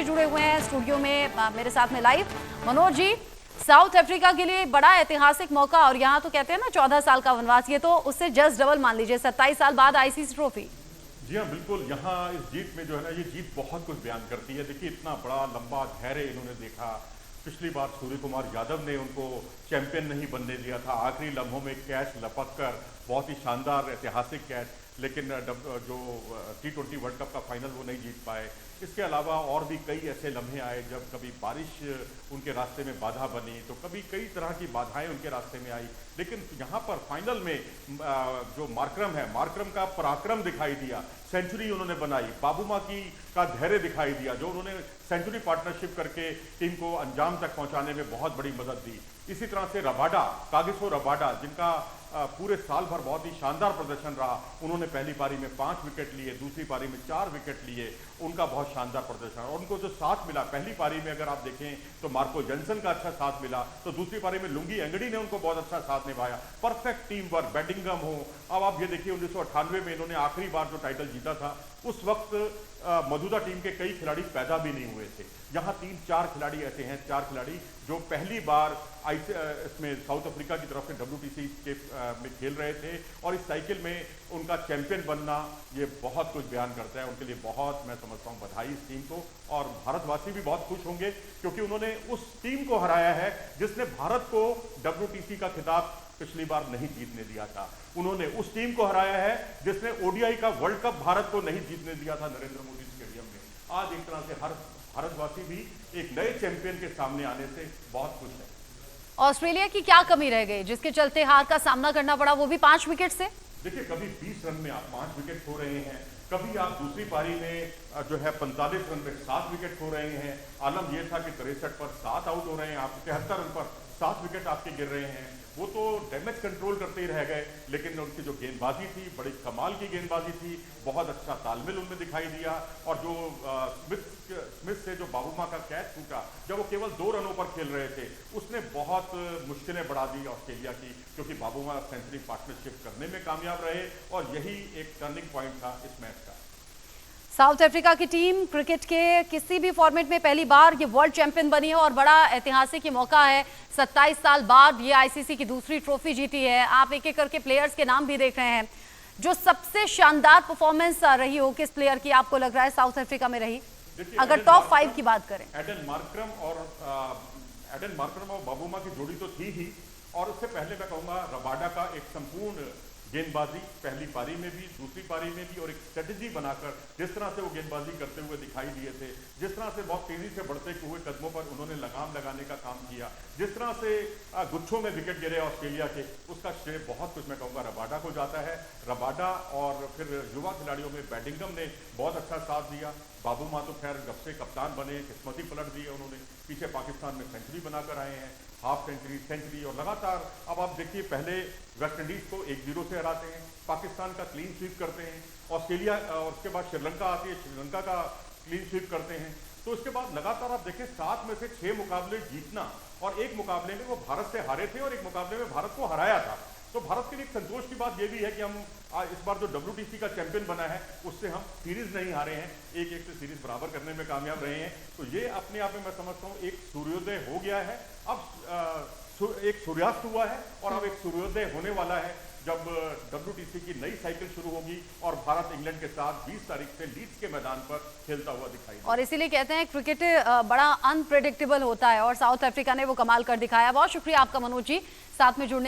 जुड़े हुए हैं स्टूडियो में मेरे साथ में live. Manoj ji, south Africa के लिए बड़ा ऐतिहासिक मौका और यहाँ तो कहते हैं ना 14 साल का वनवास, ये तो उससे जस्ट डबल मान लीजिए, 27 साल बाद आईसीसी ट्रॉफी। जी हाँ, बिल्कुल। यहाँ इस जीत में जो है ना, ये जीत बहुत कुछ बयान करती है। देखिए, इतना बड़ा लंबा धैर्य इन्होंने देखा। पिछली बार सूर्य कुमार यादव ने उनको चैंपियन नहीं बनने दिया था, आखिरी लम्हों में कैच लपक कर, बहुत ही शानदार ऐतिहासिक कैच, लेकिन जो T20 वर्ल्ड कप का फाइनल वो नहीं जीत पाए। इसके अलावा और भी कई ऐसे लम्हे आए जब कभी बारिश उनके रास्ते में बाधा बनी, तो कभी कई तरह की बाधाएं उनके रास्ते में आई। लेकिन यहाँ पर फाइनल में जो मार्करम है, मार्करम का पराक्रम दिखाई दिया, सेंचुरी उन्होंने बनाई, बाबूमा की का धैर्य दिखाई दिया, जो उन्होंने सेंचुरी पार्टनरशिप करके टीम को अंजाम तक पहुंचाने में बहुत बड़ी मदद दी। इसी तरह से रबाडा, कागिसो रबाडा, जिनका पूरे साल भर बहुत ही शानदार प्रदर्शन रहा, उन्होंने पहली पारी में 5 विकेट लिए, दूसरी पारी में 4 विकेट लिए, उनका बहुत शानदार प्रदर्शन। और उनको जो साथ मिला पहली पारी में, अगर आप देखें तो मार्को जॉनसन का अच्छा साथ मिला, तो दूसरी पारी में लुंगी एंगडी ने उनको बहुत अच्छा साथ निभाया। परफेक्ट टीम वर्क, बेडिंगम हो। अब आप ये देखिए, 1998 में इन्होंने आखिरी बार जो टाइटल जीता था, उस वक्त मौजूदा टीम के कई खिलाड़ी पैदा भी नहीं हुए थे। यहाँ 3-4 खिलाड़ी ऐसे हैं, 4 खिलाड़ी जो पहली बार इसमें साउथ अफ्रीका की तरफ से WTC के में खेल रहे थे, और इस साइकिल में उनका चैंपियन बनना ये बहुत कुछ बयान करता है। उनके लिए बहुत, मैं समझता हूँ, बधाई इस टीम को। और भारतवासी भी बहुत खुश होंगे, क्योंकि उन्होंने उस टीम को हराया है जिसने भारत को WTC का खिताब पिछली बार नहीं जीतने दिया था। उन्होंने उस टीम को हराया है जिसने ODI का वर्ल्ड कप भारत को नहीं जीतने दिया था नरेंद्र मोदी स्टेडियम में। आज एक तरह से हर भारतवासी भी एक नए चैंपियन के सामने आने से बहुत खुश है। ऑस्ट्रेलिया की क्या कमी रह गई जिसके चलते हार का सामना करना पड़ा, वो भी 5 विकेट से? देखिए, कभी 20 रन में आप 5 विकेट खो रहे हैं, कभी आप दूसरी पारी में जो है 45 रन में 7 विकेट खो रहे हैं। आलम यह था कि 63 पर 7 आउट हो रहे हैं, आप 73 रन पर 7 विकेट आपके गिर रहे हैं। वो तो डैमेज कंट्रोल करते ही रह गए, लेकिन उनकी जो गेंदबाजी थी, बड़ी कमाल की गेंदबाजी थी, बहुत अच्छा तालमेल उनमें दिखाई दिया। और जो स्मिथ से जो बाबूमा का कैच टूटा, जब वो केवल 2 रनों पर खेल रहे थे, उसने बहुत मुश्किलें बढ़ा दी ऑस्ट्रेलिया की, क्योंकि बाबूमा सेंचुरी पार्टनरशिप करने में कामयाब रहे, और यही एक टर्निंग पॉइंट था इस मैच का। साउथ अफ्रीका की टीम क्रिकेट के किसी भी फॉर्मेट में पहली बार ये वर्ल्ड चैंपियन बनी है और बड़ा ऐतिहासिक ये मौका है। 27 साल बाद ये आईसीसी की दूसरी ट्रॉफी जीती है। आप एक एक करके प्लेयर्स के नाम भी देख रहे हैं। जो सबसे शानदार परफॉर्मेंस रही हो, किस प्लेयर की आपको लग रहा है साउथ अफ्रीका में रही, अगर टॉप 5 की बात करें? एडन मार्करम और बाबूमा की जोड़ी तो थी ही, और उससे पहले मैं कहूँगा रबाडा का एक संपूर्ण गेंदबाजी, पहली पारी में भी, दूसरी पारी में भी, और एक स्ट्रेटजी बनाकर जिस तरह से वो गेंदबाजी करते हुए दिखाई दिए थे, जिस तरह से बहुत तेजी से बढ़ते हुए कदमों पर उन्होंने लगाम लगाने का काम किया, जिस तरह से गुच्छों में विकेट गिरे ऑस्ट्रेलिया के, उसका श्रेय बहुत कुछ मैं कहूँगा रबाडा को जाता है। रबाडा और फिर युवा खिलाड़ियों में बेडिंगम ने बहुत अच्छा साथ दिया। बाबूमा तो खैर जब से कप्तान बने किस्मत ही पलट दी है उन्होंने। पीछे पाकिस्तान में सेंचुरी बनाकर आए हैं, हाफ सेंचुरी, और लगातार अब आप देखिए, पहले वेस्ट इंडीज को 1-0 से हराते हैं, पाकिस्तान का क्लीन स्वीप करते हैं, ऑस्ट्रेलिया और उसके बाद श्रीलंका आती है, श्रीलंका का क्लीन स्वीप करते हैं। तो इसके बाद लगातार आप देखें 7 में से 6 मुकाबले जीतना, और एक मुकाबले में वो भारत से हारे थे और एक मुकाबले में भारत को हराया था। तो भारत के लिए एक संतोष की बात यह भी है कि हम इस बार जो WTC का चैंपियन बना है, उससे हम सीरीज नहीं हारे हैं, 1-1 से सीरीज बराबर करने में कामयाब रहे हैं। तो ये अपने आप में मैं समझता हूँ एक सूर्योदय हो गया है। अब एक सूर्यास्त हुआ है, और अब एक सूर्योदय होने वाला है जब WTC की नई साइकिल शुरू होगी और भारत इंग्लैंड के साथ 20 तारीख से लीड्स के मैदान पर खेलता हुआ दिखाई देगा। और इसीलिए कहते हैं क्रिकेट बड़ा अनप्रेडिक्टेबल होता है, और साउथ अफ्रीका ने वो कमाल कर दिखाया। बहुत शुक्रिया आपका मनोज जी, साथ में जुड़ने